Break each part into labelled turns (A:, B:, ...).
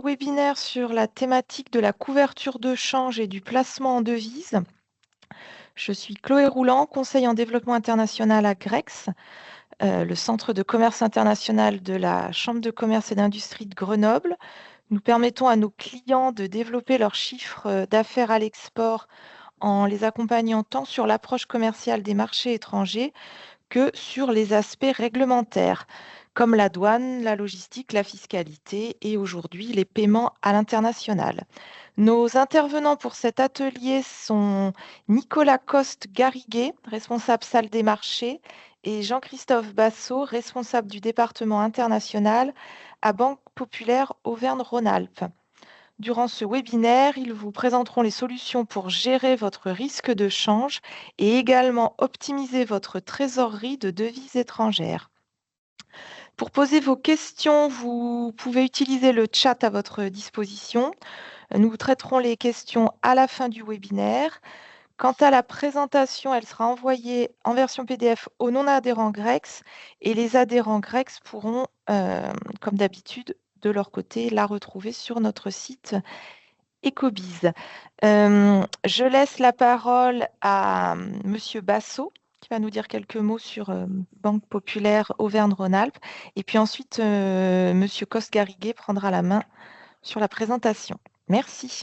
A: Webinaire sur la thématique de la couverture de change et du placement en devises. Je suis Chloé Roulant, conseil en développement international à GREX, le centre de commerce international de la Chambre de commerce et d'industrie de Grenoble. Nous permettons à nos clients de développer leur chiffre d'affaires à l'export en les accompagnant tant sur l'approche commerciale des marchés étrangers que sur les aspects réglementaires, comme la douane, la logistique, la fiscalité et aujourd'hui les paiements à l'international. Nos intervenants pour cet atelier sont Nicolas Coste-Garriguet, responsable salle des marchés, et Jean-Christophe Bassot, responsable du département international à Banque Populaire Auvergne-Rhône-Alpes. Durant ce webinaire, ils vous présenteront les solutions pour gérer votre risque de change et également optimiser votre trésorerie de devises étrangères. Pour poser vos questions, vous pouvez utiliser le chat à votre disposition. Nous traiterons les questions à la fin du webinaire. Quant à la présentation, elle sera envoyée en version PDF aux non-adhérents Grex et les adhérents Grex pourront, comme d'habitude, de leur côté, la retrouver sur notre site Ecobiz. Je laisse la parole à Monsieur Bassot, qui va nous dire quelques mots sur Banque Populaire Auvergne-Rhône-Alpes. Et puis ensuite, Monsieur Coste-Garriguet prendra la main sur la présentation. Merci.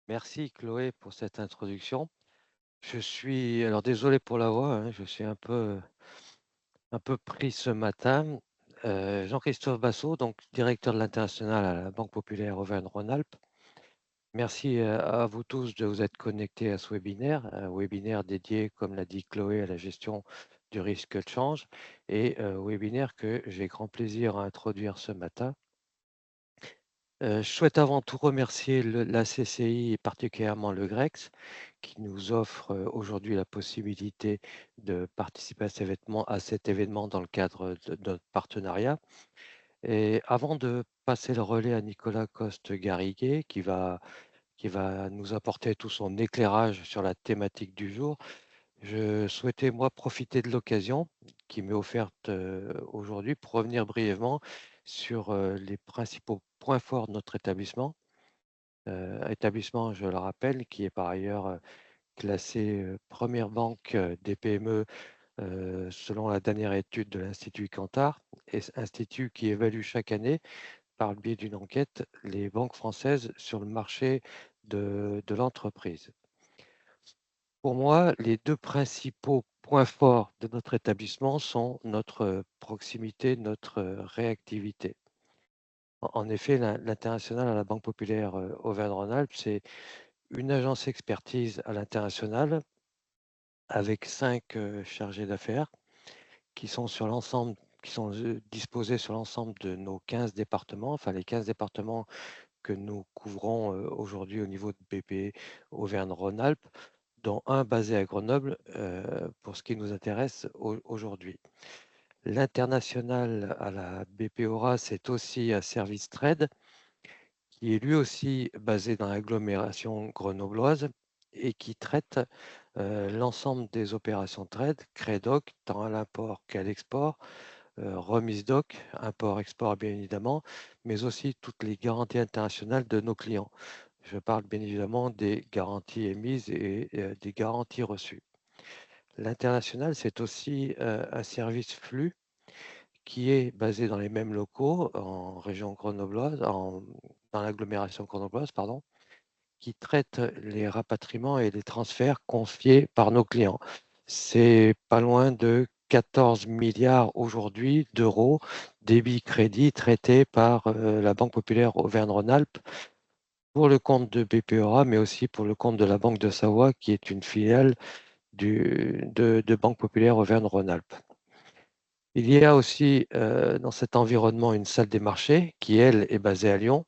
B: Merci Chloé pour cette introduction. Je suis, alors désolé pour la voix, hein, je suis un peu pris ce matin. Jean-Christophe Bassot, donc directeur de l'international à la Banque Populaire Auvergne-Rhône-Alpes. Merci à vous tous de vous être connectés à ce webinaire, un webinaire dédié, comme l'a dit Chloé, à la gestion du risque de change et webinaire que j'ai grand plaisir à introduire ce matin. Je souhaite avant tout remercier la CCI et particulièrement le GREX qui nous offre aujourd'hui la possibilité de participer à cet événement dans le cadre de notre partenariat. Et avant de passer le relais à Nicolas Coste-Garriguet qui va nous apporter tout son éclairage sur la thématique du jour, je souhaitais moi profiter de l'occasion qui m'est offerte aujourd'hui pour revenir brièvement sur les principaux points forts de notre établissement. Établissement, je le rappelle, qui est par ailleurs classé première banque des PME selon la dernière étude de l'Institut Kantar, et institut qui évalue chaque année, par le biais d'une enquête, les banques françaises sur le marché de l'entreprise. Pour moi, les deux principaux points forts de notre établissement sont notre proximité, notre réactivité. En effet, l'international à la Banque Populaire Auvergne-Rhône-Alpes, c'est une agence expertise à l'international avec 5 chargés d'affaires qui sont sur l'ensemble, qui sont disposés sur l'ensemble de nos 15 départements, enfin les 15 départements que nous couvrons aujourd'hui au niveau de BP Auvergne-Rhône-Alpes, dont un basé à Grenoble pour ce qui nous intéresse aujourd'hui. L'international à la BPORA, c'est aussi un service trade qui est lui aussi basé dans l'agglomération grenobloise et qui traite l'ensemble des opérations trade, CREDOC, tant à l'import qu'à l'export, remise doc, import-export bien évidemment, mais aussi toutes les garanties internationales de nos clients. Je parle bien évidemment des garanties émises et des garanties reçues. L'international, c'est aussi un service flux qui est basé dans les mêmes locaux en région grenobloise, dans l'agglomération grenobloise, pardon, qui traite les rapatriements et les transferts confiés par nos clients. C'est pas loin de 14 milliards aujourd'hui d'euros débit crédit traités par la Banque Populaire Auvergne-Rhône-Alpes pour le compte de BPEA, mais aussi pour le compte de la Banque de Savoie, qui est une filiale de Banque Populaire Auvergne-Rhône-Alpes. Il y a aussi dans cet environnement une salle des marchés qui, elle, est basée à Lyon,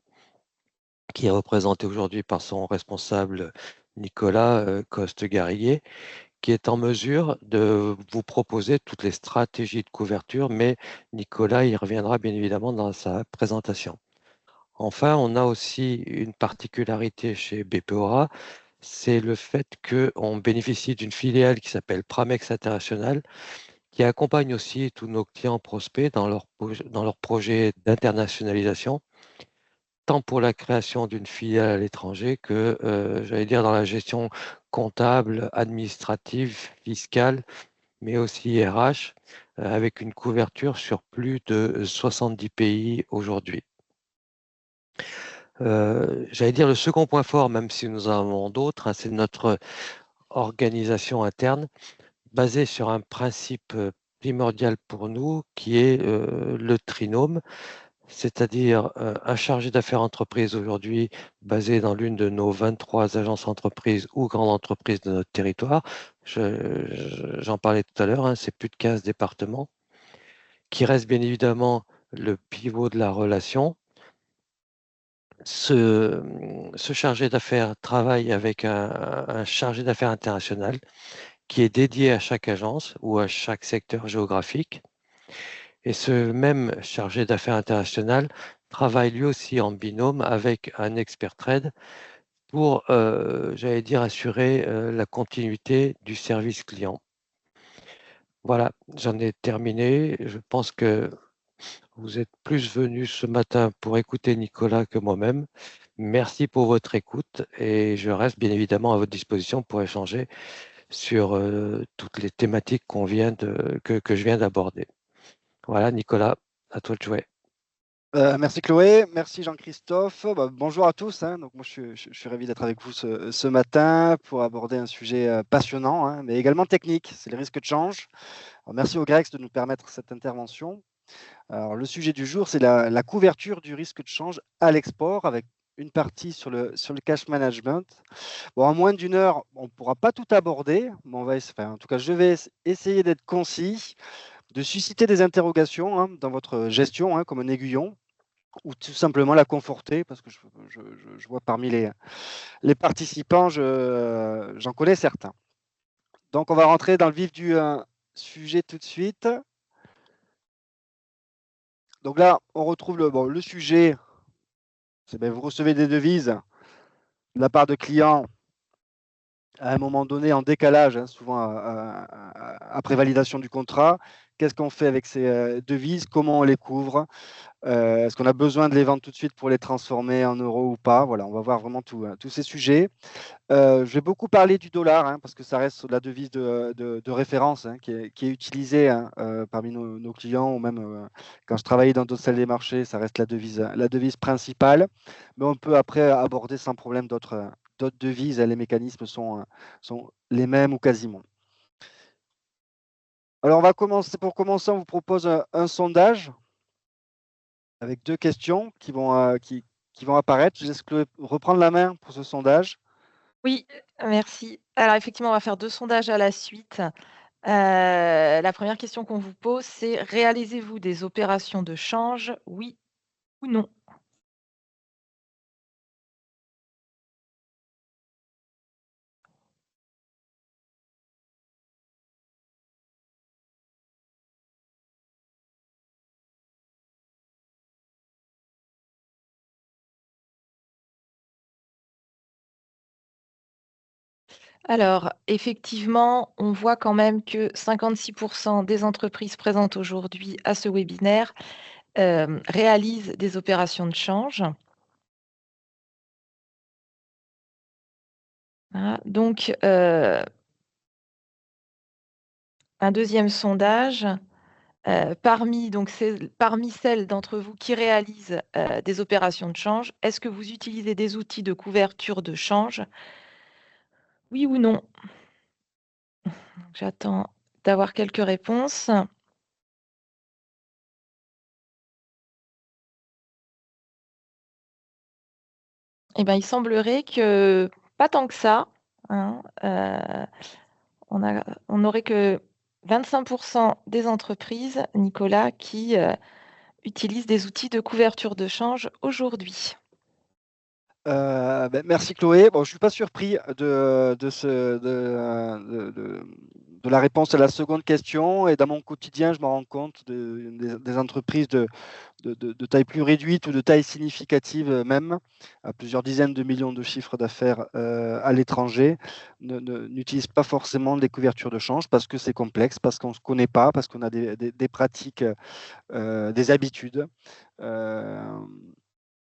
B: qui est représentée aujourd'hui par son responsable Nicolas Coste-Garriguet, qui est en mesure de vous proposer toutes les stratégies de couverture, mais Nicolas y reviendra bien évidemment dans sa présentation. Enfin, on a aussi une particularité chez BPORA, c'est le fait qu'on bénéficie d'une filiale qui s'appelle Pramex International, qui accompagne aussi tous nos clients prospects dans leur projet d'internationalisation, tant pour la création d'une filiale à l'étranger que, j'allais dire, dans la gestion comptable, administrative, fiscale, mais aussi RH, avec une couverture sur plus de 70 pays aujourd'hui. J'allais dire le second point fort, même si nous en avons d'autres, hein, c'est notre organisation interne, basée sur un principe primordial pour nous, qui est le trinôme, c'est-à-dire un chargé d'affaires entreprise aujourd'hui basé dans l'une de nos 23 agences entreprises ou grandes entreprises de notre territoire. J'en parlais tout à l'heure, hein, c'est plus de 15 départements, qui reste bien évidemment le pivot de la relation. Ce chargé d'affaires travaille avec un chargé d'affaires international qui est dédié à chaque agence ou à chaque secteur géographique. Et ce même chargé d'affaires international travaille lui aussi en binôme avec un expert trade pour, j'allais dire, assurer la continuité du service client. Voilà, j'en ai terminé. Je pense que vous êtes plus venus ce matin pour écouter Nicolas que moi-même. Merci pour votre écoute et je reste bien évidemment à votre disposition pour échanger sur toutes les thématiques que je viens d'aborder. Voilà, Nicolas, à toi de jouer.
C: Merci Chloé, merci Jean-Christophe. Bonjour à tous, hein. Donc moi, je suis ravi d'être avec vous ce matin pour aborder un sujet passionnant, hein, mais également technique, c'est les risques de change. Alors, merci au Grex de nous permettre cette intervention. Alors, le sujet du jour, c'est la couverture du risque de change à l'export avec une partie sur le cash management. Bon, en moins d'une heure, on ne pourra pas tout aborder, mais en tout cas, je vais essayer d'être concis, de susciter des interrogations, hein, dans votre gestion, hein, comme un aiguillon, ou tout simplement la conforter, parce que je vois parmi les participants, j'en connais certains. Donc, on va rentrer dans le vif du sujet tout de suite. Donc là, on retrouve le sujet, c'est vous recevez des devises de la part de clients à un moment donné en décalage, hein, souvent après validation du contrat. Qu'est-ce qu'on fait avec ces devises? Comment on les couvre? Est-ce qu'on a besoin de les vendre tout de suite pour les transformer en euros ou pas? Voilà, on va voir vraiment tous ces sujets. Je vais beaucoup parler du dollar, hein, parce que ça reste la devise de référence, hein, qui est utilisée, hein, parmi nos clients, ou même quand je travaillais dans d'autres salles des marchés, ça reste la devise principale. Mais on peut après aborder sans problème d'autres devises. Les mécanismes sont les mêmes ou quasiment. Alors, on va commencer. Pour commencer, on vous propose un sondage avec 2 questions qui vont apparaître. Je laisse Chloé reprendre la main pour ce sondage.
A: Oui, merci. Alors effectivement, on va faire 2 sondages à la suite. La première question qu'on vous pose, c'est: réalisez-vous des opérations de change, oui ou non? Alors, effectivement, on voit quand même que 56 des entreprises présentes aujourd'hui à ce webinaire, réalisent des opérations de change. Voilà, donc un deuxième sondage, parmi celles d'entre vous qui réalisent, des opérations de change, est-ce que vous utilisez des outils de couverture de change? Oui ou non? J'attends d'avoir quelques réponses. Eh ben, il semblerait que pas tant que ça, hein, on n'aurait que 25 des entreprises, Nicolas, qui, utilisent des outils de couverture de change aujourd'hui.
C: Merci Chloé. Bon, je suis pas surpris de de la réponse à la seconde question. Et dans mon quotidien, je me rends compte des entreprises de taille plus réduite ou de taille significative même, à plusieurs dizaines de millions de chiffres d'affaires à l'étranger, n'utilisent pas forcément des couvertures de change parce que c'est complexe, parce qu'on ne se connaît pas, parce qu'on a des pratiques, des habitudes.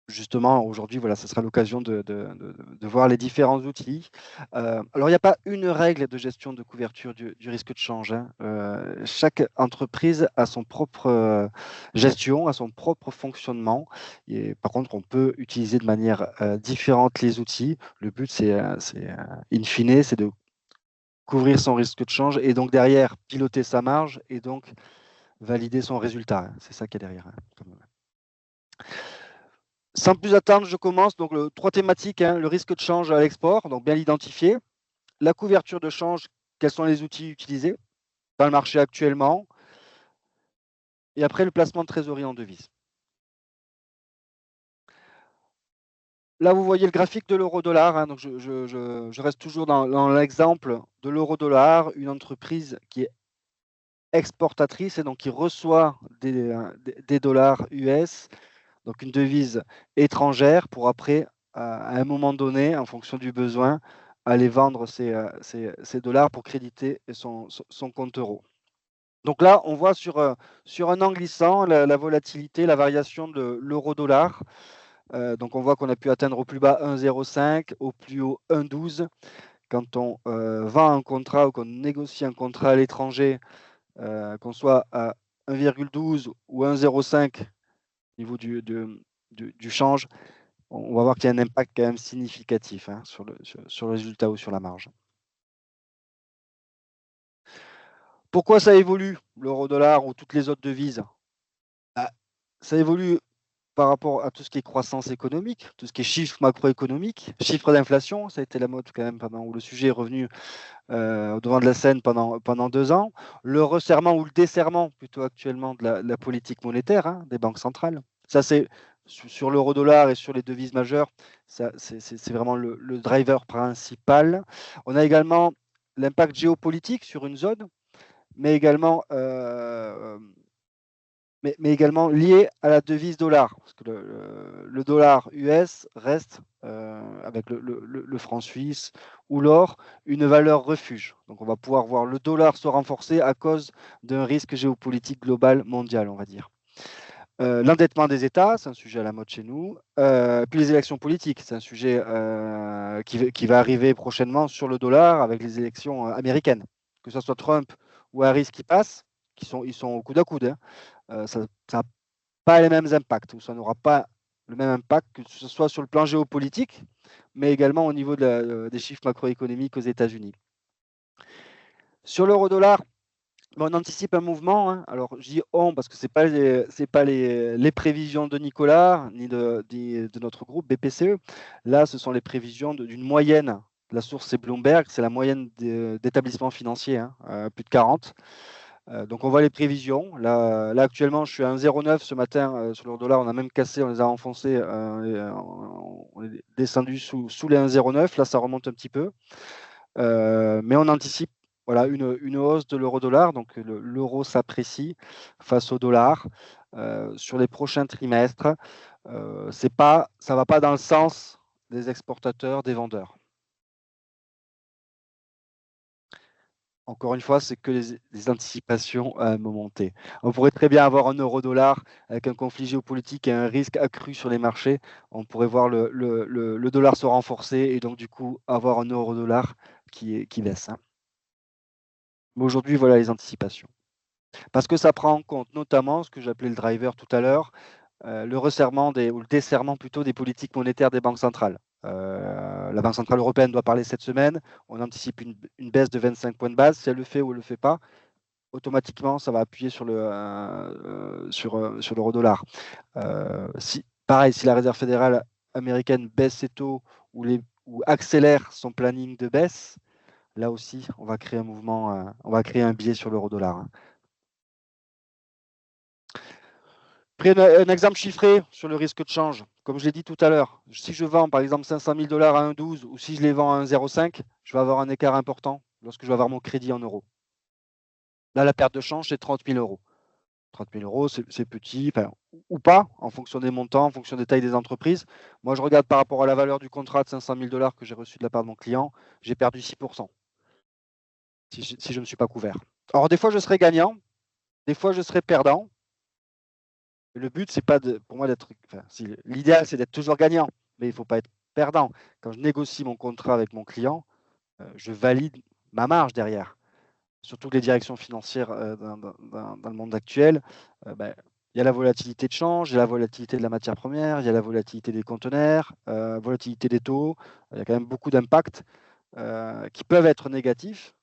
C: Justement, aujourd'hui, voilà, ce sera l'occasion de voir les différents outils. Alors, il n'y a pas une règle de gestion de couverture du risque de change, hein. Chaque entreprise a son propre gestion, a son propre fonctionnement. Et par contre, on peut utiliser de manière différente les outils. Le but, in fine, c'est de couvrir son risque de change et donc derrière, piloter sa marge et donc valider son résultat, hein. C'est ça qu'il y a derrière, hein. Sans plus attendre, je commence. Donc, 3 thématiques, hein, le risque de change à l'export, donc bien l'identifier. La couverture de change, quels sont les outils utilisés dans le marché actuellement. Et après, le placement de trésorerie en devise. Là, vous voyez le graphique de l'euro-dollar, hein, donc je reste toujours dans l'exemple de l'euro-dollar, une entreprise qui est exportatrice et donc qui reçoit des dollars US, donc une devise étrangère pour après, à un moment donné, en fonction du besoin, aller vendre ces dollars pour créditer son compte euro. Donc là, on voit sur un an glissant la volatilité, la variation de l'euro-dollar. Donc on voit qu'on a pu atteindre au plus bas 1,05, au plus haut 1,12. Quand on vend un contrat ou qu'on négocie un contrat à l'étranger, qu'on soit à 1,12 ou 1,05 au niveau du change, on va voir qu'il y a un impact quand même significatif, hein, sur le résultat ou sur la marge. Pourquoi ça évolue, l'euro-dollar ou toutes les autres devises? Ça évolue par rapport à tout ce qui est croissance économique, tout ce qui est chiffres macroéconomiques, chiffres d'inflation, ça a été la mode quand même où le sujet est revenu au devant de la scène pendant 2 ans. Le resserrement ou le desserrement plutôt actuellement de la politique monétaire, hein, des banques centrales. Ça, c'est sur l'euro-dollar et sur les devises majeures, c'est vraiment le driver principal. On a également l'impact géopolitique sur une zone, mais également lié à la devise dollar, parce que le dollar US reste, avec le franc suisse ou l'or, une valeur refuge. Donc on va pouvoir voir le dollar se renforcer à cause d'un risque géopolitique global mondial, on va dire. L'endettement des États, c'est un sujet à la mode chez nous. Puis les élections politiques, c'est un sujet qui va arriver prochainement sur le dollar avec les élections américaines. Que ce soit Trump ou Harris qui passent, ils sont au coude à coude, hein. Ça n'a pas les mêmes impacts, ou ça n'aura pas le même impact, que ce soit sur le plan géopolitique, mais également au niveau des chiffres macroéconomiques aux États-Unis. Sur l'euro-dollar, on anticipe un mouvement, hein. Alors je dis on parce que ce n'est pas les prévisions de Nicolas ni de notre groupe BPCE. Là, ce sont les prévisions d'une moyenne. La source, c'est Bloomberg, c'est la moyenne d'établissements financiers, hein, plus de 40. Donc on voit les prévisions. Là actuellement, je suis à 1,09 ce matin sur l'euro-dollar. On a même cassé, on les a enfoncés, on est descendu sous les 1,09. Là, ça remonte un petit peu. Mais on anticipe voilà, une hausse de l'euro-dollar. Donc l'euro s'apprécie face au dollar sur les prochains trimestres. Ça ne va pas dans le sens des exportateurs, des vendeurs. Encore une fois, c'est que les anticipations à un moment T. On pourrait très bien avoir un euro-dollar avec un conflit géopolitique et un risque accru sur les marchés. On pourrait voir le dollar se renforcer et donc du coup avoir un euro-dollar qui baisse, hein. Mais aujourd'hui, voilà les anticipations. Parce que ça prend en compte notamment ce que j'appelais le driver tout à l'heure, le resserrement ou le desserrement plutôt des politiques monétaires des banques centrales. La Banque centrale européenne doit parler cette semaine. On anticipe une baisse de 25 points de base. Si elle le fait ou elle ne le fait pas, automatiquement, ça va appuyer sur l'euro-dollar. Pareil, si la Réserve fédérale américaine baisse ses taux ou accélère son planning de baisse, là aussi, on va créer un mouvement, on va créer un biais sur l'euro-dollar, hein. Prenez un exemple chiffré sur le risque de change. Comme je l'ai dit tout à l'heure, si je vends par exemple 500 000 $ à 1,12 ou si je les vends à 1,05, je vais avoir un écart important lorsque je vais avoir mon crédit en euros. Là, la perte de change, c'est 30 000 euros. 30 000 euros, c'est petit, ou pas, en fonction des montants, en fonction des tailles des entreprises. Moi, je regarde par rapport à la valeur du contrat de 500 000 $ que j'ai reçu de la part de mon client, j'ai perdu 6% si je ne suis pas couvert. Alors, des fois, je serai gagnant, des fois, je serai perdant. Le but, c'est pas pour moi d'être. L'idéal, c'est d'être toujours gagnant, mais il ne faut pas être perdant. Quand je négocie mon contrat avec mon client, je valide ma marge derrière. Surtout que les directions financières dans le monde actuel, il y a la volatilité de change, il y a la volatilité de la matière première, il y a la volatilité des conteneurs, volatilité des taux. Il y a quand même beaucoup d'impacts qui peuvent être négatifs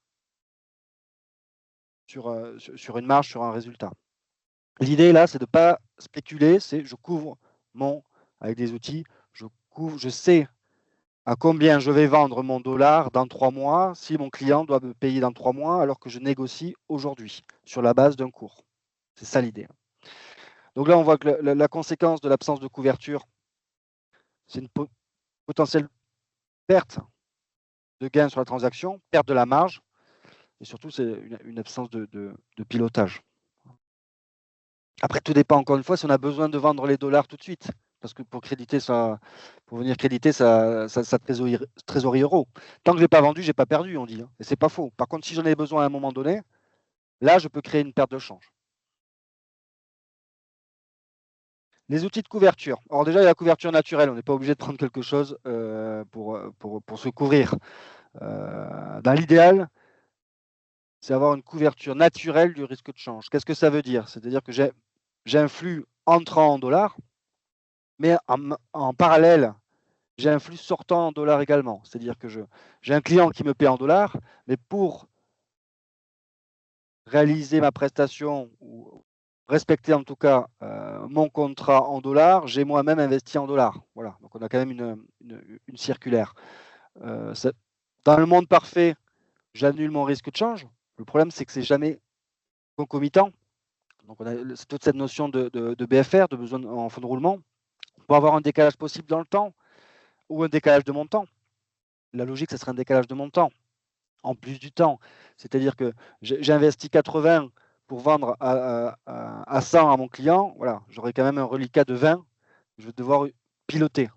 C: sur une marge, sur un résultat. L'idée là, c'est de ne pas spéculer, c'est je couvre avec des outils, je sais à combien je vais vendre mon dollar dans 3 mois si mon client doit me payer dans 3 mois alors que je négocie aujourd'hui sur la base d'un cours. C'est ça l'idée. Donc là, on voit que la conséquence de l'absence de couverture, c'est une potentielle perte de gain sur la transaction, perte de la marge, et surtout, c'est une absence de pilotage. Après, tout dépend encore une fois si on a besoin de vendre les dollars tout de suite. Parce que pour venir créditer sa trésorerie euro. Tant que je n'ai pas vendu, je n'ai pas perdu, on dit. Hein. Et ce n'est pas faux. Par contre, si j'en ai besoin à un moment donné, là, je peux créer une perte de change. Les outils de couverture. Alors déjà, il y a la couverture naturelle. On n'est pas obligé de prendre quelque chose pour se couvrir. Dans l'idéal, c'est avoir une couverture naturelle du risque de change. Qu'est-ce que ça veut dire? C'est-à-dire que j'ai un flux entrant en dollars, mais en parallèle, j'ai un flux sortant en dollars également. C'est-à-dire que j'ai un client qui me paie en dollars, mais pour réaliser ma prestation ou respecter en tout cas mon contrat en dollars, j'ai moi-même investi en dollars. Voilà, donc on a quand même une circulaire. Dans le monde parfait, j'annule mon risque de change. Le problème, c'est que c'est jamais concomitant. Donc on a toute cette notion de BFR, de besoin en fonds de roulement, pour avoir un décalage possible dans le temps ou un décalage de montant. La logique, ce serait un décalage de montant en plus du temps. C'est-à-dire que j'ai investi 80 pour vendre à 100 à mon client. Voilà, j'aurai quand même un reliquat de 20. Je vais devoir piloter.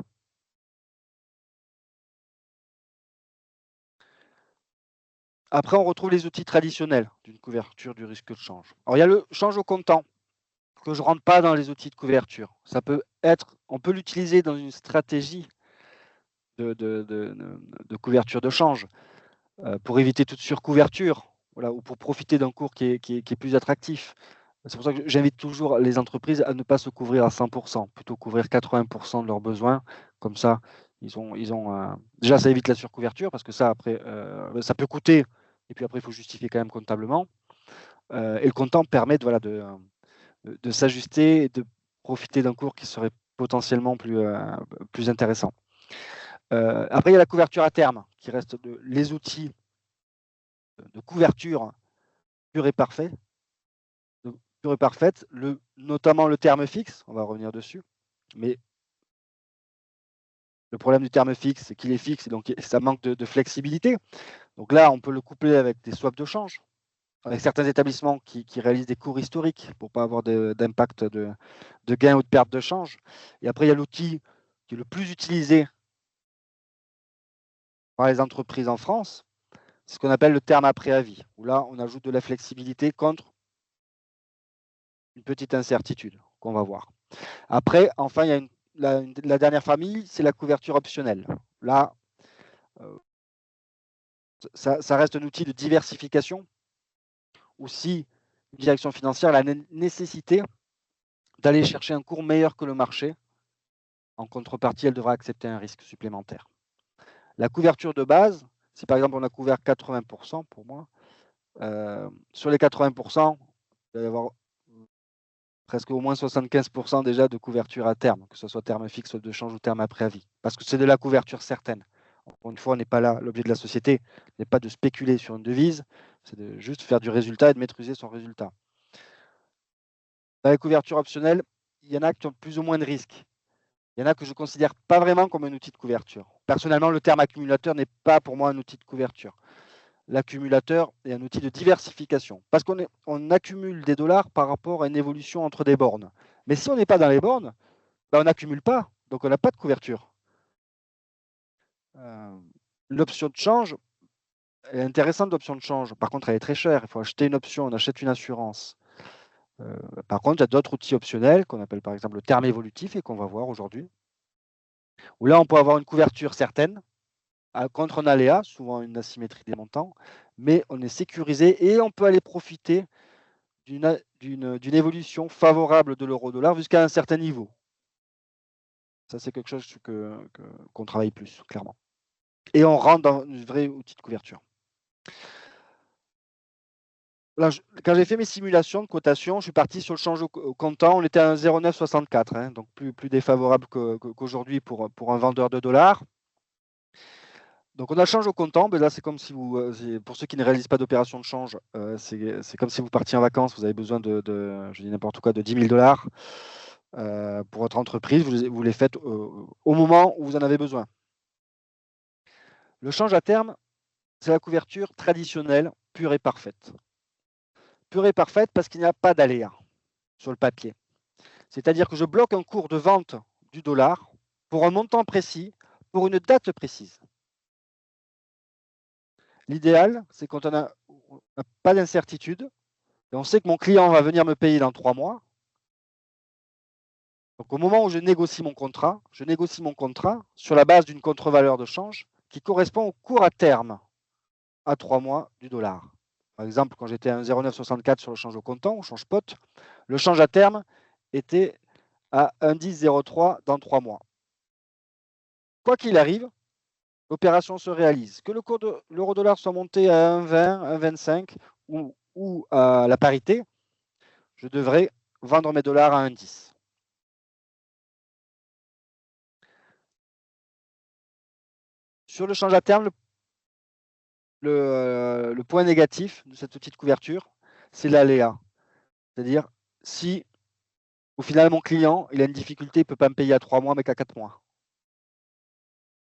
C: Après, on retrouve les outils traditionnels d'une couverture du risque de change. Alors, il y a le change au comptant que je ne rentre pas dans les outils de couverture. Ça peut être, on peut l'utiliser dans une stratégie de couverture de change pour éviter toute surcouverture, voilà, ou pour profiter d'un cours qui est plus attractif. C'est pour ça que j'invite toujours les entreprises à ne pas se couvrir à 100%, plutôt couvrir 80% de leurs besoins. Comme ça, déjà, ça évite la surcouverture parce que ça, après, ça peut coûter. Et puis après, il faut justifier quand même comptablement. Et le comptant permet de s'ajuster et de profiter d'un cours qui serait potentiellement plus intéressant. Après, il y a la couverture à terme, qui reste les outils de couverture pure et parfaite, notamment le terme fixe, on va revenir dessus, mais le problème du terme fixe, c'est qu'il est fixe, et donc ça manque de flexibilité. Donc là, on peut le coupler avec des swaps de change, avec certains établissements qui réalisent des cours historiques pour ne pas avoir d'impact de gain ou de perte de change. Et après, il y a l'outil qui est le plus utilisé par les entreprises en France, c'est ce qu'on appelle le terme à préavis, où là, on ajoute de la flexibilité contre une petite incertitude qu'on va voir. Après, enfin, il y a la dernière famille, c'est la couverture optionnelle. Là, ça reste un outil de diversification, ou si une direction financière a la nécessité d'aller chercher un cours meilleur que le marché, en contrepartie, elle devra accepter un risque supplémentaire. La couverture de base, si par exemple on a couvert 80% pour moi, sur les 80%, il va y avoir presque au moins 75% déjà de couverture à terme, que ce soit terme fixe de change ou terme à préavis, parce que c'est de la couverture certaine. Encore une fois, on n'est pas là, l'objet de la société n'est pas de spéculer sur une devise, c'est de juste faire du résultat et de maîtriser son résultat. Dans les couvertures optionnelles, il y en a qui ont plus ou moins de risques. Il y en a que je ne considère pas vraiment comme un outil de couverture. Personnellement, le terme accumulateur n'est pas pour moi un outil de couverture. l'accumulateur est un outil de diversification. Parce qu'on accumule des dollars par rapport à une évolution entre des bornes. Mais si on n'est pas dans les bornes, on n'accumule pas, donc on n'a pas de couverture. L'option de change est intéressante, l'option de change. Par contre, elle est très chère. Il faut acheter une option, on achète une assurance. Par contre, il y a d'autres outils optionnels qu'on appelle par exemple le terme évolutif et qu'on va voir aujourd'hui. Où là, on peut avoir une couverture certaine contre un aléa, souvent une asymétrie des montants, mais on est sécurisé et on peut aller profiter d'une évolution favorable de l'euro-dollar jusqu'à un certain niveau. Ça, c'est quelque chose qu'on travaille plus, clairement. Et on rentre dans un vrai outil de couverture. Là, quand j'ai fait mes simulations de cotation, je suis parti sur le change au comptant. On était à 0,964, hein, donc plus défavorable qu'aujourd'hui pour un vendeur de dollars. Donc on a le change au comptant, mais là c'est comme si vous, pour ceux qui ne réalisent pas d'opération de change, c'est comme si vous partiez en vacances, vous avez besoin je dis n'importe quoi, de 10 000 dollars pour votre entreprise, vous les faites au moment où vous en avez besoin. Le change à terme, c'est la couverture traditionnelle, pure et parfaite. Pure et parfaite parce qu'il n'y a pas d'aléa sur le papier. C'est-à-dire que je bloque un cours de vente du dollar pour un montant précis, pour une date précise. L'idéal, c'est quand on n'a pas d'incertitude, et on sait que mon client va venir me payer dans 3 mois. Donc au moment où je négocie mon contrat sur la base d'une contre-valeur de change qui correspond au cours à terme à 3 mois du dollar. Par exemple, quand j'étais à 0,964 sur le change au comptant, au change spot, le change à terme était à 1,1003 dans 3 mois. Quoi qu'il arrive, l'opération se réalise. Que le cours de l'euro-dollar soit monté à 1,20, 1,25 ou à la parité, je devrais vendre mes dollars à 1,10. Sur le change à terme, le point négatif de cette petite couverture, c'est l'aléa. C'est-à-dire, si au final mon client il a une difficulté, il ne peut pas me payer à 3 mois, mais qu'à 4 mois.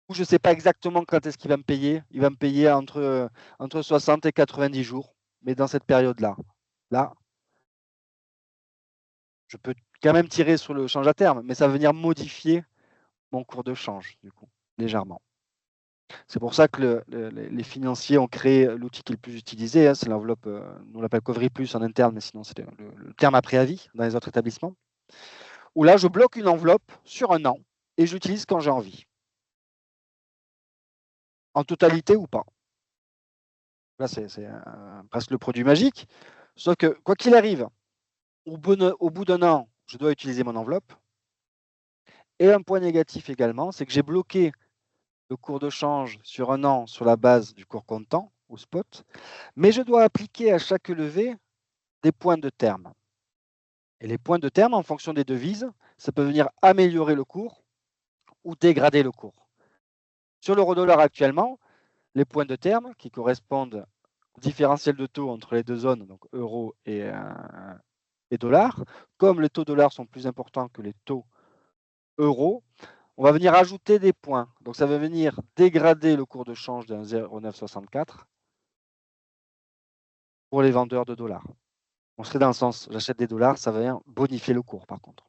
C: Ou je ne sais pas exactement quand est-ce qu'il va me payer. Il va me payer entre 60 et 90 jours, mais dans cette période-là. Là, je peux quand même tirer sur le change à terme, mais ça va venir modifier mon cours de change, du coup, légèrement. C'est pour ça que les financiers ont créé l'outil qui est le plus utilisé, hein, c'est l'enveloppe, nous on l'appelle Covery Plus en interne, mais sinon c'est le terme à préavis dans les autres établissements, où là je bloque une enveloppe sur un an et j'utilise quand j'ai envie. En totalité ou pas. Là c'est presque le produit magique, sauf que quoi qu'il arrive, au bout d'un an, je dois utiliser mon enveloppe. Et un point négatif également, c'est que j'ai bloqué le cours de change sur un an sur la base du cours comptant ou spot, mais je dois appliquer à chaque levée des points de terme. Et les points de terme, en fonction des devises, ça peut venir améliorer le cours ou dégrader le cours. Sur l'euro-dollar actuellement, les points de terme qui correspondent au différentiel de taux entre les deux zones, donc euro et dollar, comme les taux dollars sont plus importants que les taux euros, on va venir ajouter des points. Donc ça va venir dégrader le cours de change d'un 0,964 pour les vendeurs de dollars. On serait dans le sens, j'achète des dollars, ça va venir bonifier le cours par contre.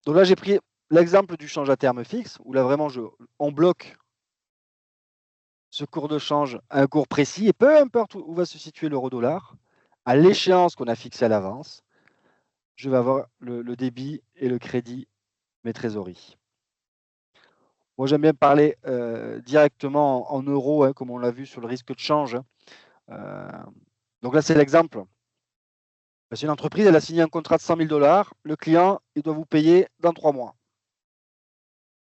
C: Donc là, j'ai pris l'exemple du change à terme fixe, où là vraiment, on bloque ce cours de change à un cours précis, et peu importe où va se situer l'euro-dollar, à l'échéance qu'on a fixée à l'avance, je vais avoir le débit et le crédit mes trésoreries. Moi, j'aime bien parler directement en euros, hein, comme on l'a vu sur le risque de change. Donc là, c'est l'exemple. C'est une entreprise, elle a signé un contrat de 100 000 $. Le client, il doit vous payer dans 3 mois.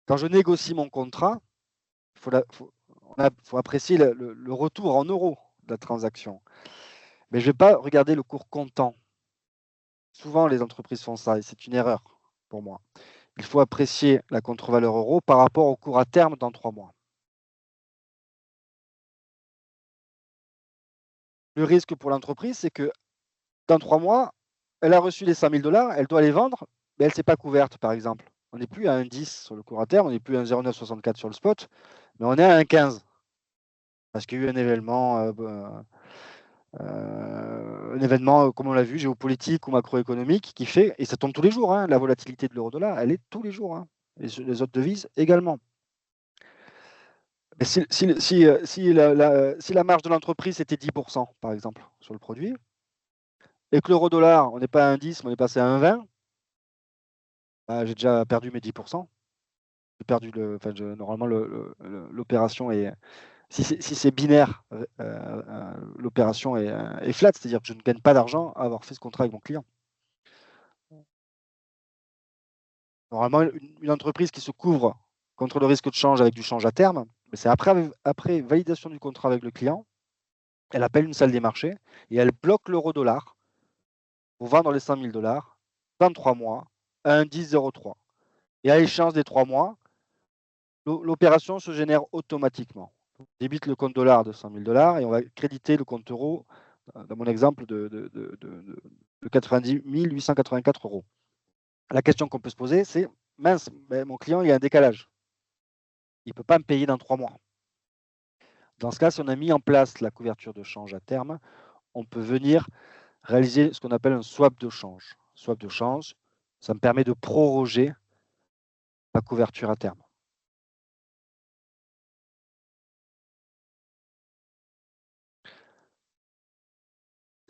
C: Quand je négocie mon contrat, il faut apprécier le retour en euros de la transaction. Mais je ne vais pas regarder le cours comptant. Souvent, les entreprises font ça et c'est une erreur pour moi. Il faut apprécier la contre-valeur euro par rapport au cours à terme dans 3 mois. Le risque pour l'entreprise, c'est que dans 3 mois, elle a reçu les 100 000 $, elle doit les vendre, mais elle ne s'est pas couverte, par exemple. On n'est plus à 1,10 sur le cours à terme, on n'est plus à 1,0964 sur le spot, mais on est à 1,15 parce qu'il y a eu un événement, comme on l'a vu, géopolitique ou macroéconomique qui fait, et ça tombe tous les jours, hein, la volatilité de l'euro-dollar, elle est tous les jours, hein, les autres devises également. Mais si la marge de l'entreprise était 10%, par exemple, sur le produit, et que l'euro-dollar, on n'est pas à 1,10, mais on est passé à 1,20, bah, j'ai déjà perdu mes 10%. J'ai perdu normalement, l'opération est. Si c'est binaire, l'opération est flat, c'est-à-dire que je ne gagne pas d'argent à avoir fait ce contrat avec mon client. Normalement, une entreprise qui se couvre contre le risque de change avec du change à terme, c'est après validation du contrat avec le client, elle appelle une salle des marchés et elle bloque l'euro-dollar pour vendre les 100 000 $, 23 mois, à 1,1003. Et à l'échéance des 3 mois, l'opération se génère automatiquement. On débite le compte dollar de 100 000 $ et on va créditer le compte euro, dans mon exemple, de 90 884 €. La question qu'on peut se poser, c'est, mince, mon client, il a un décalage. Il ne peut pas me payer dans 3 mois. Dans ce cas, si on a mis en place la couverture de change à terme, on peut venir réaliser ce qu'on appelle un swap de change. Swap de change, ça me permet de proroger la couverture à terme.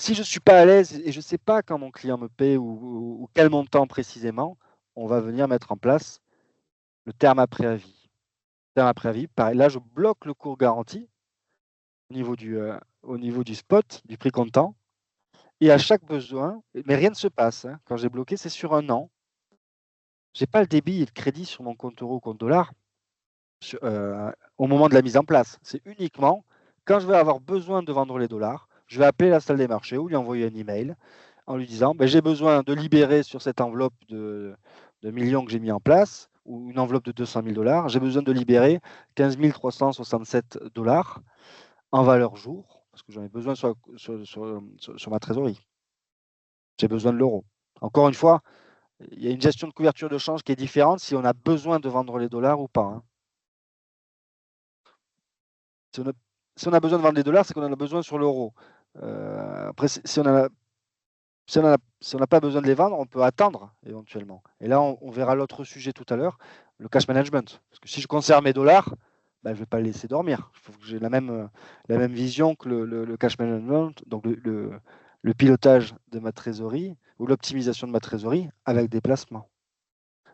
C: Si je ne suis pas à l'aise et je ne sais pas quand mon client me paie ou quel montant précisément, on va venir mettre en place le terme à préavis. Terme à préavis, pareil, là je bloque le cours garanti au niveau du spot, du prix comptant, et à chaque besoin, mais rien ne se passe, hein. Quand j'ai bloqué, c'est sur 1 an. Je n'ai pas le débit et le crédit sur mon compte euro, compte dollar au moment de la mise en place. C'est uniquement quand je vais avoir besoin de vendre les dollars, je vais appeler la salle des marchés ou lui envoyer un email en lui disant j'ai besoin de libérer sur cette enveloppe de millions que j'ai mis en place, ou une enveloppe de 200 000 $, j'ai besoin de libérer 15 367 $ en valeur jour, parce que j'en ai besoin sur ma trésorerie. J'ai besoin de l'euro. Encore une fois, il y a une gestion de couverture de change qui est différente si on a besoin de vendre les dollars ou pas, hein. Si on a besoin de vendre des dollars, c'est qu'on en a besoin sur l'euro. Après, si on n'a pas besoin de les vendre, on peut attendre éventuellement. Et là, on verra l'autre sujet tout à l'heure, le cash management. Parce que si je conserve mes dollars, je ne vais pas les laisser dormir. Il faut que j'ai la même vision que le cash management, donc le pilotage de ma trésorerie ou l'optimisation de ma trésorerie avec des placements.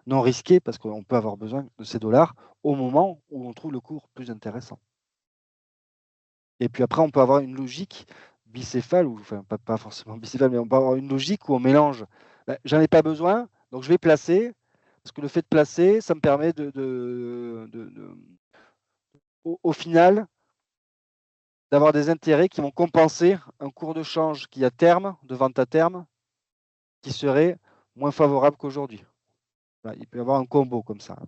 C: Non risqués, parce qu'on peut avoir besoin de ces dollars au moment où on trouve le cours plus intéressant. Et puis après, on peut avoir une logique bicéphale, ou enfin pas forcément bicéphale, mais on peut avoir une logique où on mélange. J'en ai pas besoin, donc je vais placer, parce que le fait de placer, ça me permet au final, d'avoir des intérêts qui vont compenser un cours de change qui à terme, de vente à terme, qui serait moins favorable qu'aujourd'hui. Il peut y avoir un combo comme ça.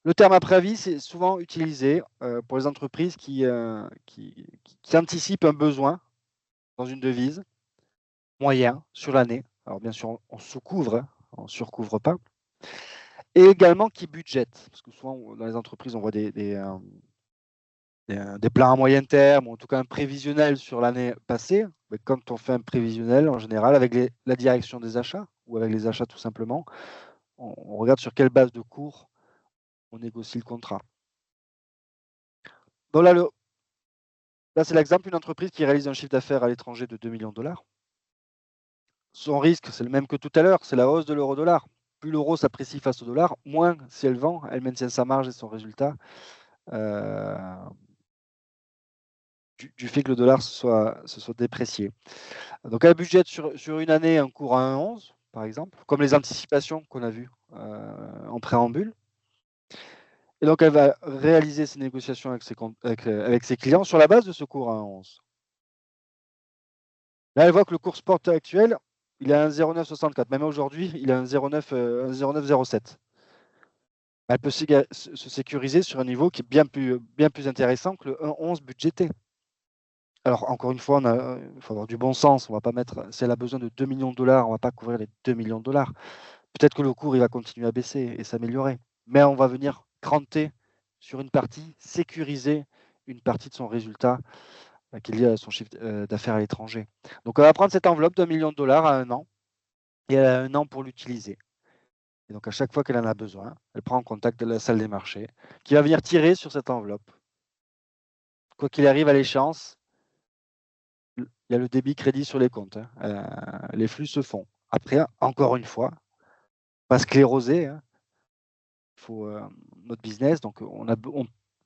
C: Le terme à préavis, c'est souvent utilisé pour les entreprises qui anticipent un besoin dans une devise moyen sur l'année. Alors bien sûr, on se couvre, hein, on ne surcouvre pas. Et également qui budgète, parce que souvent dans les entreprises, on voit des plans à moyen terme, ou en tout cas un prévisionnel sur l'année passée. Mais quand on fait un prévisionnel, en général, avec la direction des achats, ou avec les achats tout simplement, on regarde sur quelle base de cours on négocie le contrat. Donc là c'est l'exemple d'une entreprise qui réalise un chiffre d'affaires à l'étranger de 2 millions de $. Son risque, c'est le même que tout à l'heure, c'est la hausse de l'euro-dollar. Plus l'euro s'apprécie face au dollar, moins si elle vend, elle maintient sa marge et son résultat du fait que le dollar se soit déprécié. Donc elle budgète sur une année un cours à 1,11 par exemple, comme les anticipations qu'on a vues en préambule. Et donc elle va réaliser ses négociations avec ses clients sur la base de ce cours à 1,11. Là, elle voit que le cours spot actuel, il est à 1,0964. Même aujourd'hui, il est à 1,0907. Elle peut se sécuriser sur un niveau qui est bien plus intéressant que le 1,11 budgété. Alors, encore une fois, il faut avoir du bon sens. On va pas mettre, si elle a besoin de 2 millions de $, on ne va pas couvrir les 2 millions de $. Peut-être que le cours il va continuer à baisser et s'améliorer. mais on va venir cranter sur une partie, sécuriser une partie de son résultat qui est lié à son chiffre d'affaires à l'étranger. Donc, on va prendre cette enveloppe d'1 million de dollars à 1 an, et elle a 1 an pour l'utiliser. Et donc, à chaque fois qu'elle en a besoin, elle prend en contact de la salle des marchés, qui va venir tirer sur cette enveloppe. Quoi qu'il arrive à l'échéance, il y a le débit crédit sur les comptes. Les flux se font. Après, encore une fois, pas scléroser, il faut notre business, donc on a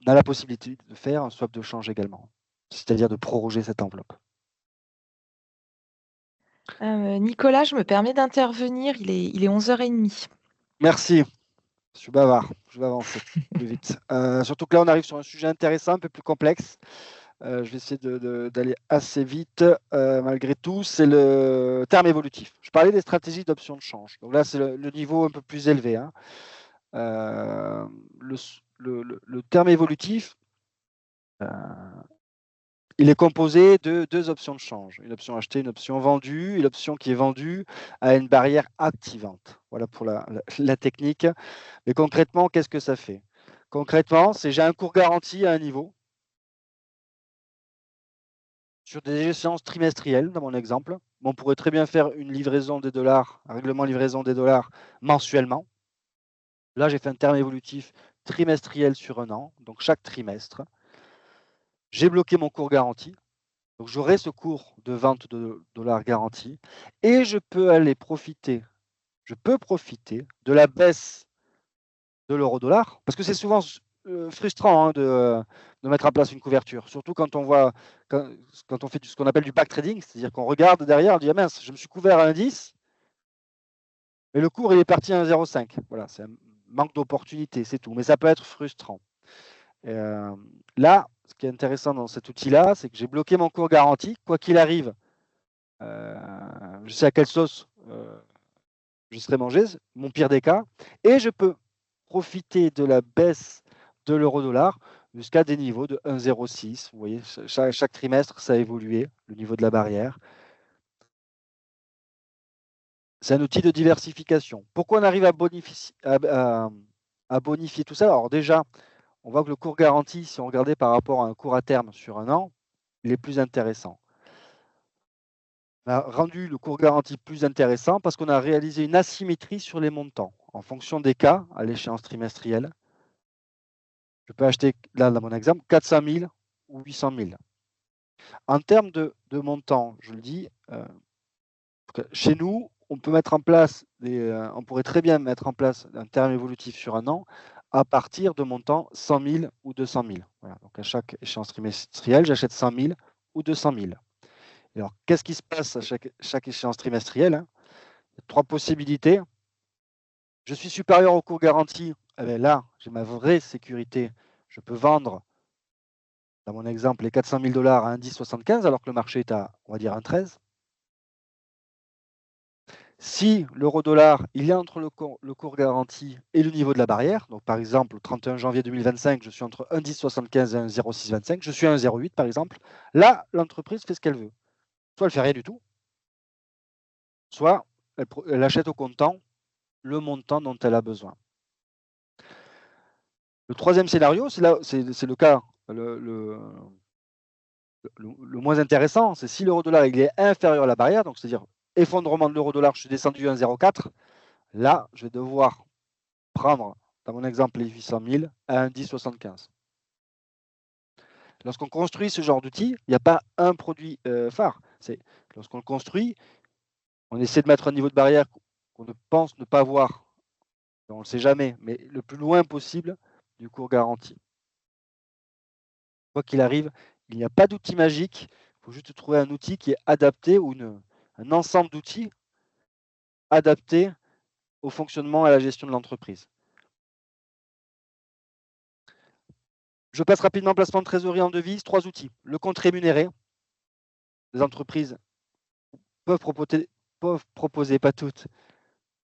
C: la possibilité de faire un swap de change également, c'est-à-dire de proroger cette enveloppe.
A: Nicolas, je me permets d'intervenir, il est 11h30.
C: Merci. Je suis bavard, je vais avancer plus vite. Surtout que là, on arrive sur un sujet intéressant, un peu plus complexe. Je vais essayer d'aller assez vite malgré tout. C'est le terme évolutif. Je parlais des stratégies d'option de change. Donc là, c'est le niveau un peu plus élevé. Hein. Le terme évolutif, il est composé de 2 options de change. Une option achetée, une option vendue. Et l'option qui est vendue a une barrière activante. Voilà pour la technique. Mais concrètement, qu'est-ce que ça fait? Concrètement, c'est j'ai un cours garanti à un niveau sur des échéances trimestrielles, dans mon exemple. On pourrait très bien faire une livraison des dollars, un règlement livraison des dollars mensuellement. Là, j'ai fait un terme évolutif trimestriel sur 1 an, donc chaque trimestre. J'ai bloqué mon cours garanti. Donc, j'aurai ce cours de vente de dollars garanti et je peux profiter de la baisse de l'euro-dollar, parce que c'est souvent frustrant hein, de mettre en place une couverture, surtout quand on voit, quand on fait ce qu'on appelle du back trading, c'est-à-dire qu'on regarde derrière, on dit ah mince, je me suis couvert à 1,10, mais le cours il est parti à 1,05. Voilà, c'est un manque d'opportunité, c'est tout, mais ça peut être frustrant. Là, ce qui est intéressant dans cet outil-là, c'est que j'ai bloqué mon cours garanti, quoi qu'il arrive, je sais à quelle sauce je serai mangé, mon pire des cas, et je peux profiter de la baisse de l'euro-dollar jusqu'à des niveaux de 1,06. Vous voyez, chaque trimestre, ça a évolué, le niveau de la barrière. C'est un outil de diversification. Pourquoi on arrive à bonifier tout ça? Alors déjà, on voit que le cours garanti, si on regardait par rapport à un cours à terme sur 1 an, il est plus intéressant. On a rendu le cours garanti plus intéressant parce qu'on a réalisé une asymétrie sur les montants. En fonction des cas, à l'échéance trimestrielle, je peux acheter, là, dans mon exemple, 400 000 ou 800 000. En termes de montant, je le dis, chez nous, on peut mettre en place, on pourrait très bien mettre en place un terme évolutif sur 1 an à partir de montants 100 000 ou 200 000. Voilà, donc à chaque échéance trimestrielle, j'achète 100 000 ou 200 000. Alors, qu'est-ce qui se passe à chaque échéance trimestrielle? Il y a 3 possibilités. Je suis supérieur au cours garanti. Eh bien là, j'ai ma vraie sécurité. Je peux vendre, dans mon exemple, les 400 000 dollars à 1,1075 alors que le marché est à, on va dire, 1,13. Si l'euro-dollar, il est entre le cours garanti et le niveau de la barrière, donc par exemple, le 31 janvier 2025, je suis entre 1,1075 et 1,0625, je suis à 1,08 par exemple, là, l'entreprise fait ce qu'elle veut. Soit elle fait rien du tout, soit elle achète au comptant le montant dont elle a besoin. Le troisième scénario, c'est le cas le moins intéressant, c'est si l'euro-dollar est inférieur à la barrière, donc c'est-à-dire effondrement de l'euro-dollar, je suis descendu à 1,04, là, je vais devoir prendre, dans mon exemple, les 800 000 à 1,1075. Lorsqu'on construit ce genre d'outil, il n'y a pas un produit phare. Lorsqu'on le construit, on essaie de mettre un niveau de barrière qu'on ne pense ne pas voir, on ne le sait jamais, mais le plus loin possible du cours garanti. Quoi qu'il arrive, il n'y a pas d'outil magique, il faut juste trouver un outil qui est adapté ou un ensemble d'outils adaptés au fonctionnement et à la gestion de l'entreprise. Je passe rapidement placement de trésorerie en devise, 3 outils. Le compte rémunéré, les entreprises peuvent proposer, pas toutes,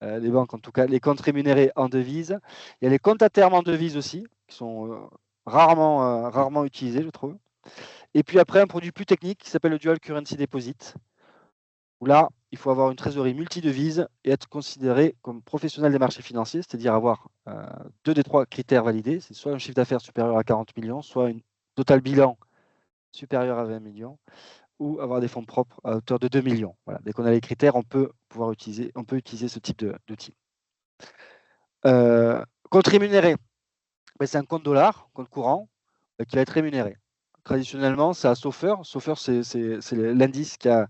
C: les banques en tout cas, les comptes rémunérés en devise. Il y a les comptes à terme en devise aussi, qui sont rarement utilisés, je trouve. Et puis après, un produit plus technique qui s'appelle le Dual Currency Deposit, où là, il faut avoir une trésorerie multidevise et être considéré comme professionnel des marchés financiers, c'est-à-dire avoir 2 des 3 critères validés. C'est soit un chiffre d'affaires supérieur à 40 millions, soit un total bilan supérieur à 20 millions, ou avoir des fonds propres à hauteur de 2 millions. Voilà. Dès qu'on a les critères, on peut utiliser ce type d'outil. Compte rémunéré, c'est un compte dollar, compte courant, qui va être rémunéré. Traditionnellement, c'est à SOFR. SOFR, c'est l'indice qui a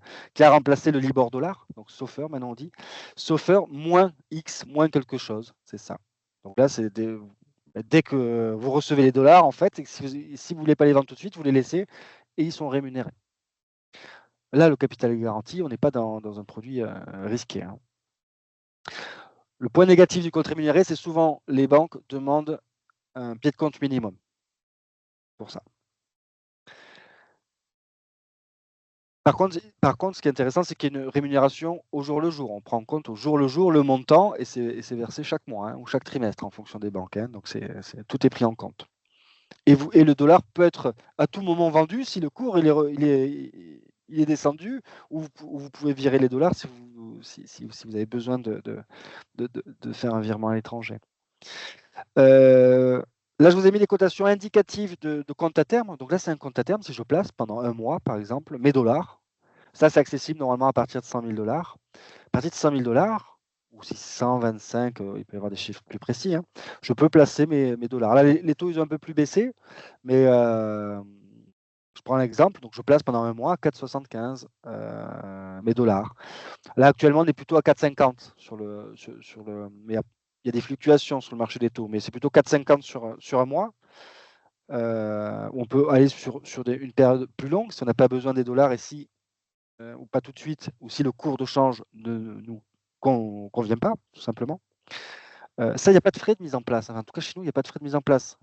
C: remplacé le Libor dollar. Donc SOFR, maintenant on dit. SOFR moins X, moins quelque chose. C'est ça. Donc là, c'est dès que vous recevez les dollars, en fait, si vous ne voulez pas les vendre tout de suite, vous les laissez et ils sont rémunérés. Là, le capital est garanti. On n'est pas dans un produit risqué. Hein. Le point négatif du compte rémunéré, c'est souvent les banques demandent un pied de compte minimum pour ça. Par contre, ce qui est intéressant, c'est qu'il y a une rémunération au jour le jour. On prend en compte au jour le jour le montant et c'est versé chaque mois hein, ou chaque trimestre en fonction des banques. Hein, donc tout est pris en compte. Et le dollar peut être à tout moment vendu si le cours il est descendu, ou vous pouvez virer les dollars si vous avez besoin de faire un virement à l'étranger. Là, je vous ai mis des cotations indicatives de compte à terme. Donc là, c'est un compte à terme. Si je place pendant un mois, par exemple, mes dollars, ça, c'est accessible normalement à partir de 100 000 dollars. À partir de 100 000 dollars, ou si 125, il peut y avoir des chiffres plus précis, hein, je peux placer mes dollars. Là, les taux, ils ont un peu plus baissé, mais je prends un exemple. Donc, je place pendant un mois 4,75 mes dollars. Là, actuellement, on est plutôt à 4,50 mais il y a des fluctuations sur le marché des taux, mais c'est plutôt 4,50 sur un mois. On peut aller sur une période plus longue si on n'a pas besoin des dollars et ou pas tout de suite, ou si le cours de change ne nous convient pas, tout simplement. Ça, il n'y a pas de frais de mise en place. Enfin, en tout cas, chez nous, il n'y a pas de frais de mise en place.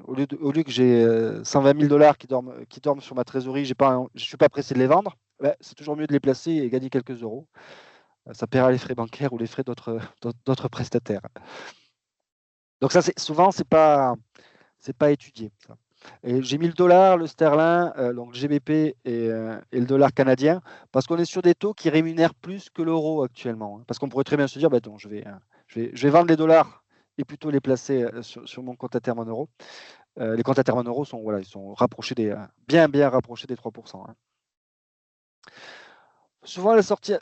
C: Au lieu que j'ai 120 000 dollars qui dorment sur ma trésorerie, je ne suis pas pressé de les vendre, c'est toujours mieux de les placer et gagner quelques euros. Ça paiera les frais bancaires ou les frais d'autres prestataires. Donc ça, souvent, c'est pas étudié. Ça. Et j'ai mis le dollar, le sterling, donc GBP et le dollar canadien, parce qu'on est sur des taux qui rémunèrent plus que l'euro actuellement. Hein. Parce qu'on pourrait très bien se dire, donc, je vais vendre les dollars et plutôt les placer sur mon compte à terme en euros. Les comptes à terme en euros ils sont rapprochés bien rapprochés des 3%. Hein. Souvent,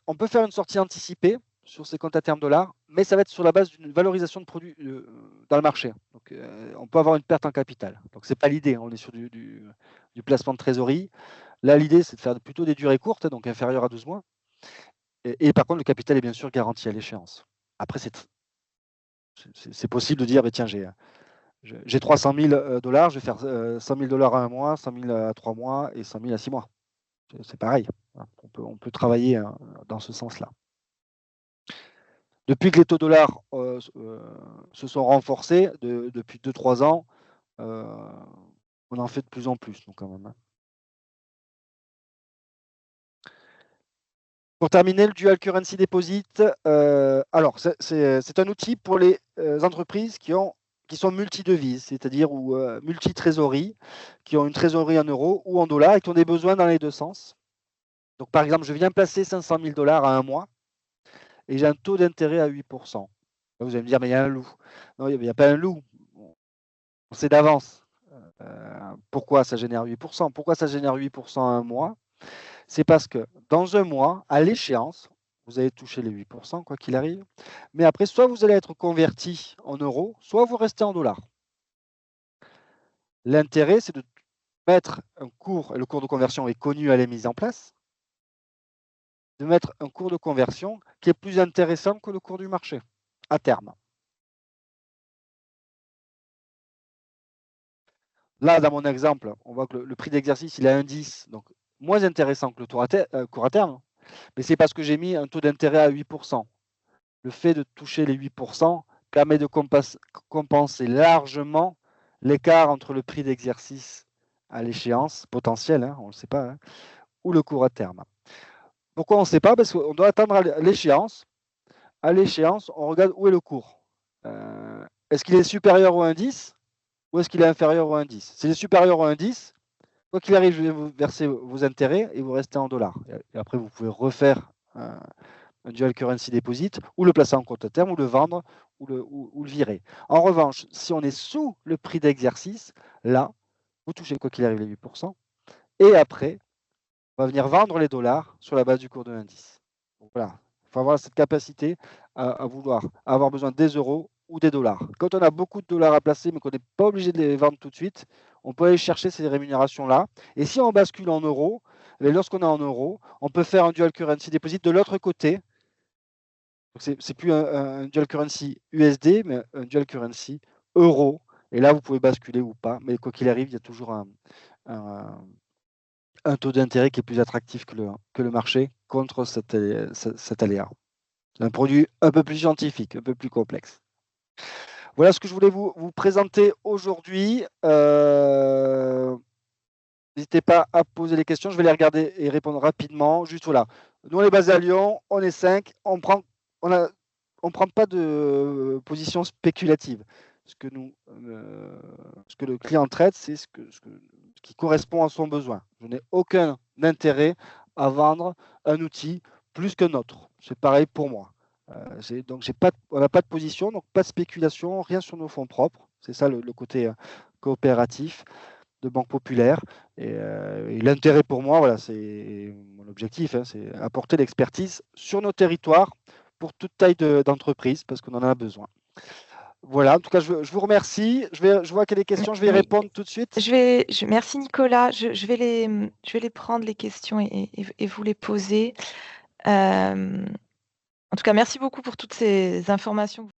C: on peut faire une sortie anticipée sur ces comptes à terme dollars, mais ça va être sur la base d'une valorisation de produits dans le marché. Donc, on peut avoir une perte en capital. Donc, ce n'est pas l'idée. Hein. On est sur du placement de trésorerie. Là, l'idée, c'est de faire plutôt des durées courtes, donc inférieures à 12 mois. Et par contre, le capital est bien sûr garanti à l'échéance. Après, c'est possible de dire, tiens, j'ai 300 000 dollars, je vais faire 100 000 dollars à un mois, 100 000 à 3 mois et 100 000 à 6 mois. C'est pareil. On peut travailler dans ce sens-là. Depuis que les taux dollars se sont renforcés, depuis 2-3 ans, on en fait de plus en plus. Donc quand même, hein. Pour terminer, le Dual Currency Deposit, alors c'est un outil pour les entreprises qui sont multi-devises, c'est-à-dire ou multi-trésorerie, qui ont une trésorerie en euros ou en dollars et qui ont des besoins dans les deux sens. Donc par exemple, je viens placer 500 000 dollars à un mois et j'ai un taux d'intérêt à 8%. Là, vous allez me dire, mais il y a un loup. Non, il n'y a pas un loup. On sait d'avance. Pourquoi ça génère 8%? Pourquoi ça génère 8% à un mois? C'est parce que dans un mois, à l'échéance, vous allez toucher les 8%, quoi qu'il arrive. Mais après, soit vous allez être converti en euros, soit vous restez en dollars. L'intérêt, c'est de mettre un cours, et le cours de conversion est connu à la mise en place, de mettre un cours de conversion qui est plus intéressant que le cours du marché, à terme. Là, dans mon exemple, on voit que le prix d'exercice, il a un 10, donc moins intéressant que le cours à terme, mais c'est parce que j'ai mis un taux d'intérêt à 8%. Le fait de toucher les 8% permet de compenser largement l'écart entre le prix d'exercice à l'échéance potentielle, hein, on ne le sait pas, hein, ou le cours à terme. Pourquoi on ne sait pas? Parce qu'on doit attendre l'échéance. À l'échéance, on regarde où est le cours. Est-ce qu'il est supérieur au indice ou est-ce qu'il est inférieur au indice? S'il est supérieur au indice, quoi qu'il arrive, je vais vous verser vos intérêts et vous restez en dollars. Et après, vous pouvez refaire un dual currency deposit, ou le placer en compte à terme, ou le vendre, ou le virer. En revanche, si on est sous le prix d'exercice, là, vous touchez quoi qu'il arrive les 8%, et après, on va venir vendre les dollars sur la base du cours de l'indice. Donc voilà, il faut avoir cette capacité à vouloir avoir besoin des euros ou des dollars. Quand on a beaucoup de dollars à placer, mais qu'on n'est pas obligé de les vendre tout de suite, on peut aller chercher ces rémunérations-là. Et si on bascule en euros, lorsqu'on est en euros, on peut faire un dual currency deposit de l'autre côté. C'est plus un dual currency USD, mais un dual currency euro. Et là, vous pouvez basculer ou pas. Mais quoi qu'il arrive, il y a toujours un taux d'intérêt qui est plus attractif que le marché contre cet aléa. C'est un produit un peu plus scientifique, un peu plus complexe. Voilà ce que je voulais vous présenter aujourd'hui. N'hésitez pas à poser les questions, je vais les regarder et répondre rapidement. Juste voilà, nous on est basé à Lyon, on est 5, on prend pas de position spéculative. Ce que le client traite, c'est ce qui correspond à son besoin. Je n'ai aucun intérêt à vendre un outil plus que nôtre. C'est pareil pour moi. Donc on n'a pas de position, donc pas de spéculation, rien sur nos fonds propres. C'est ça le côté coopératif de Banque Populaire. Et l'intérêt pour moi, voilà, c'est mon objectif, hein, c'est apporter l'expertise sur nos territoires pour toute taille d'entreprise, parce qu'on en a besoin. Voilà, en tout cas, je vous remercie. Je vois qu'il y a des questions, je vais y répondre tout de suite.
A: Merci Nicolas, je vais les prendre les questions et vous les poser. En tout cas, merci beaucoup pour toutes ces informations.